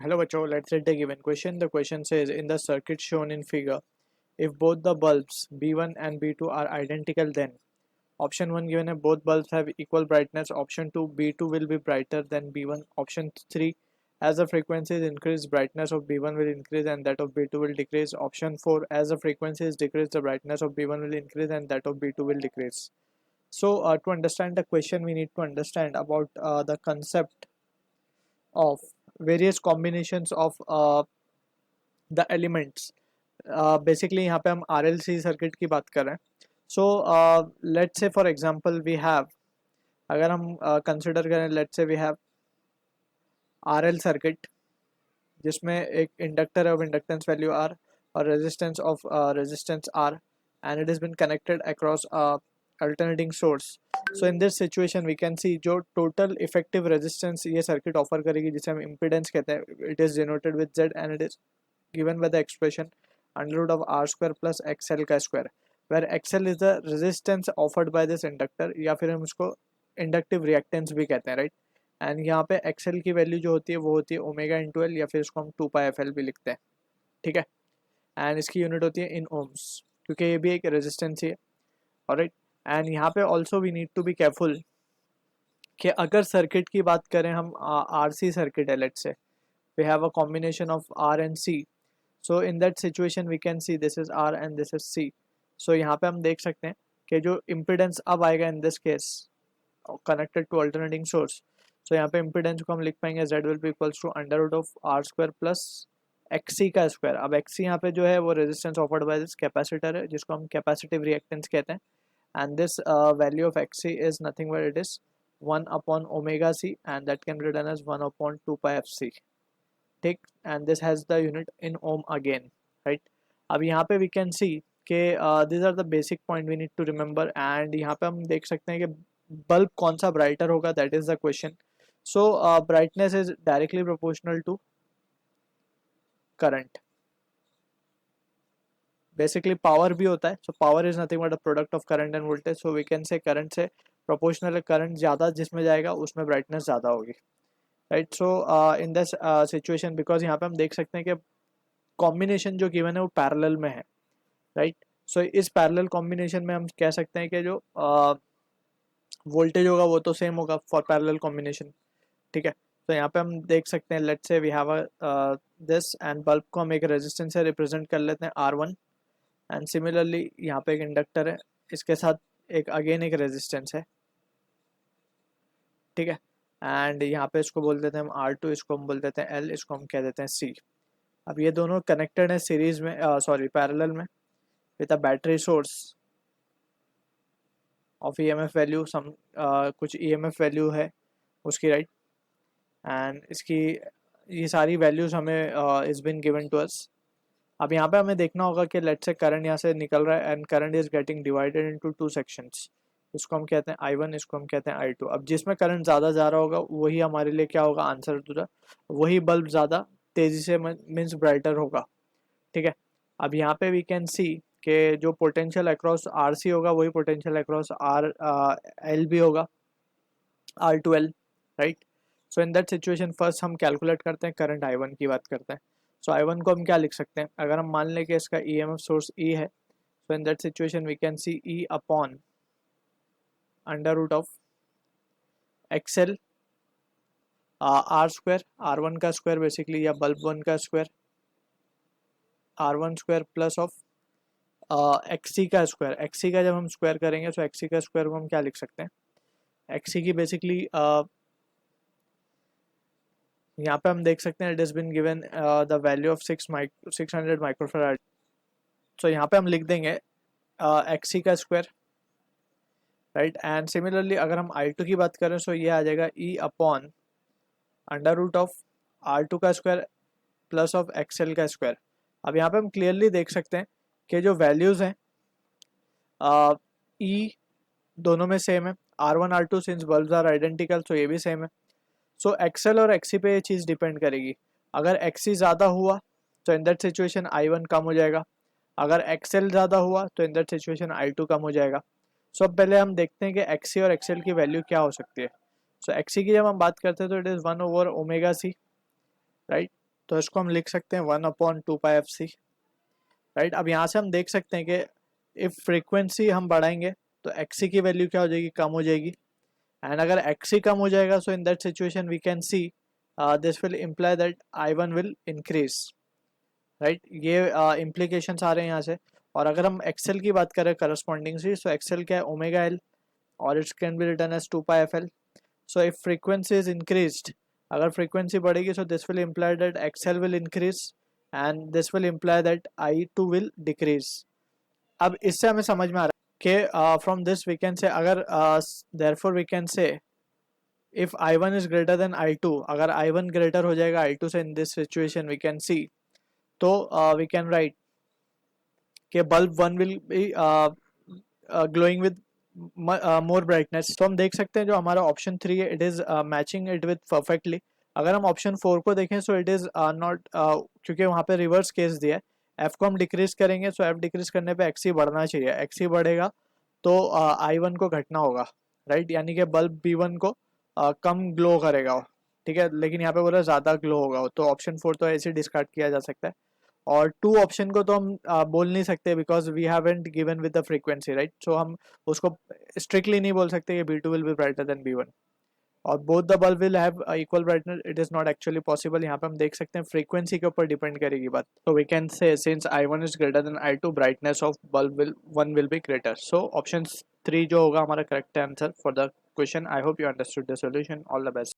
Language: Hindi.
Hello bachcho, let's read the given question. The question says in the circuit shown in figure, if both the bulbs B1 and B2 are identical, then option 1 given है both bulbs have equal brightness, option 2 B2 will be brighter than B1, option 3 as the frequency is increased brightness of B1 will increase and that of B2 will decrease, option 4 as the frequency is decreased the brightness of B1 will increase and that of B2 will decrease. So to understand the question we need to understand about the concept of various combinations of the elements. Basically यहाँ पे हम RLC सर्किट की बात कर रहे हैं. So let's say for example we have, अगर हम कंसिडर करें, let's say we have RL circuit जिसमें एक inductor of inductance value R और resistance of resistance R and it has been connected across a alternating source. So in this situation we can see जो total effective resistance ये सर्किट ऑफर करेगी जिसे हम impedance कहते हैं, it is denoted with Z and it is given by the expression under root of R square plus XL का square, where XL is the resistance offered by this inductor या फिर हम उसको inductive reactance भी कहते हैं, right? एंड यहाँ पे XL की वैल्यू जो होती है वो होती है ओमेगा इंटू एल या फिर इसको हम 2πfl भी लिखते हैं, ठीक है. एंड इसकी यूनिट होती है इन ओम्स क्योंकि ये भी एक रेजिस्टेंस ही है, ऑलराइट. एंड यहाँ पे also we need to be careful कि अगर सर्किट की बात करें हम RC सर्किट है, let's say we have a combination of R and C. So in that situation we can see this is R and this is C. सो यहाँ पे हम देख सकते हैं कि जो इम्पिडेंस अब आएगा in this case connected to alternating source, so यहाँ पे इम्पिडेंस को हम लिख पाएंगे Z will be equals to under root of R square plus XC का स्क्वायर. अब XC यहाँ पे जो है वो resistance offered by this capacitor है जिसको हम कैपेसिटिव रिएक्टेंस कहते हैं. And this value of XC is nothing but it is 1 upon omega C and that can be written as 1 upon 2πfc, ठीक. And this has the unit in ohm again, right. अब यहाँ पे वी कैन सी के this are the basic point we need to remember. And यहाँ पे हम देख सकते हैं कि बल्ब कौन सा ब्राइटर होगा, that is the question. So brightness is directly proportional to current. Basically power भी होता है, so power is nothing but a product of current and voltage. So we can say current से proportional current ज़्यादा जिसमें जाएगा उसमें brightness ज़्यादा होगी, right. So in this situation because यहाँ पे हम देख सकते हैं कि combination जो given है वो parallel में है, right. So इस parallel combination में हम कह सकते हैं कि जो voltage होगा वो तो same होगा for parallel combination, ठीक है. तो यहाँ पे हम देख सकते हैं let's say we have this and bulb को हम एक रेजिस्टेंस से रिप्रेजेंट कर लेते हैं R1 एंड सिमिलरली यहाँ पे एक इंडक्टर है, इसके साथ एक अगेन एक रेजिस्टेंस है, ठीक है. एंड यहाँ पे इसको बोल देते हैं हम R2, इसको हम बोल देते हैं L, इसको हम कह देते हैं C. अब ये दोनों कनेक्टेड है सीरीज में, सॉरी पैरेलल में with a battery source of EMF value, some कुछ EMF वैल्यू है उसकी, राइट. एंड इसकी ये सारी वैल्यूज हमें is bin given to us. अब यहाँ पे हमें देखना होगा कि लेट्स से करंट यहाँ से निकल रहा है and current is getting divided into two sections. इसको हम कहते हैं I1, इसको हम कहते हैं I2. अब जिसमें करंट ज़्यादा जा रहा होगा वही हमारे लिए क्या होगा आंसर टू द, वही बल्ब ज़्यादा तेज़ी से मीन्स ब्राइटर होगा, ठीक है. अब यहाँ पे वी कैन सी कि जो पोटेंशियल अक्रॉस RC होगा वही पोटेंशियल अक्रॉस L भी होगा, R2L, right. So in that situation first हम कैलकुलेट करते हैं करंट I1 की बात करते हैं. सो I1 को हम क्या लिख सकते हैं, अगर हम मान लें कि इसका EMF सोर्स E है, so in that situation we can see E upon under root of XL R square, R1 का स्क्वायर बेसिकली या बल्ब 1 का square, R1 square plus of XC का स्क्वायर. XC का जब हम स्क्वायर करेंगे तो XC का स्क्वायर को हम क्या लिख सकते हैं, XC की बेसिकली यहाँ पे हम देख सकते हैं it is bin given the value of 600 microfarad. So यहाँ पे हम लिख देंगे XC का स्क्वायर, राइट. एंड सिमिलरली अगर हम I2 की बात करें सो ये आ जाएगा E upon under root of R2 का स्क्वायर प्लस ऑफ XL का स्क्वायर. अब यहाँ पे हम क्लियरली देख सकते हैं कि जो वैल्यूज़ हैं E दोनों में सेम है, R1 R2 since bulbs are identical so ये भी सेम है. सो XL और XC पे ये चीज़ डिपेंड करेगी. अगर XC ज़्यादा हुआ तो इन दैट सिचुएशन I1 कम हो जाएगा, अगर XL ज़्यादा हुआ तो इन दैट सिचुएशन I2 कम हो जाएगा. सो अब पहले हम देखते हैं कि XC और XL की वैल्यू क्या हो सकती है. सो XC की जब हम बात करते हैं तो it is 1 over omega C, right. तो इसको हम लिख सकते हैं 1/2πfc, राइट। अब यहाँ से हम देख सकते हैं कि इफ फ्रीक्वेंसी हम बढ़ाएंगे तो एक्सी की वैल्यू क्या हो जाएगी, कम हो जाएगी। एंड अगर एक्सी कम हो जाएगा, so in that situation we can see this will imply that I1 will increase, right. ये इम्प्लीकेशंस आ रहे हैं यहाँ से। और अगर हम एक्सेल की बात करें करस्पॉन्डिंग से, सो एक्सेल क्या है, ओमेगा एल, और it's can be written as 2πfl। So if frequency is increased, अगर फ्रीक्वेंसी बढ़ेगी, so this will imply that XL will increase and this will imply that I2 will decrease. अब इससे हमें समझ में आ रहा है कि from this we can say, अगर therefore we can say if I1 is greater than I2, अगर I1 ग्रेटर हो जाएगा I2 से in this situation we can see, तो वी कैन राइट कि bulb 1 will be glowing with more brightness. तो हम देख सकते हैं जो हमारा ऑप्शन 3 है, it is matching it with perfectly. अगर हम ऑप्शन 4 को देखें, सो इट इज नॉट, क्योंकि वहाँ पे रिवर्स केस दिया है। एफ को हम डिक्रीज करेंगे, सो एफ डिक्रीज करने पे एक्सी बढ़ना चाहिए, एक्सी बढ़ेगा तो I1 को घटना होगा, राइट। यानी कि बल्ब B1 को कम ग्लो करेगा, ठीक है। लेकिन यहाँ पे बोला ज़्यादा ग्लो होगा, तो ऑप्शन 4 तो ऐसे डिस्कार्ड किया जा सकता है। और 2 ऑप्शन को तो हम बोल नहीं सकते, because we haven't given with the frequency, right. So हम उसको स्ट्रिक्टली नहीं बोल सकते कि B2 will be brighter then B1 और both the bulb will have equal brightness. It is not actually possible. यहाँ पे हम देख सकते हैं फ्रीक्वेंसी के ऊपर डिपेंड करेगी बात। तो we can say since I1 is greater than I2, brightness of bulb will 1 will be greater. So option 3 जो होगा हमारा correct answer for the question. I hope you understood the solution. All the best.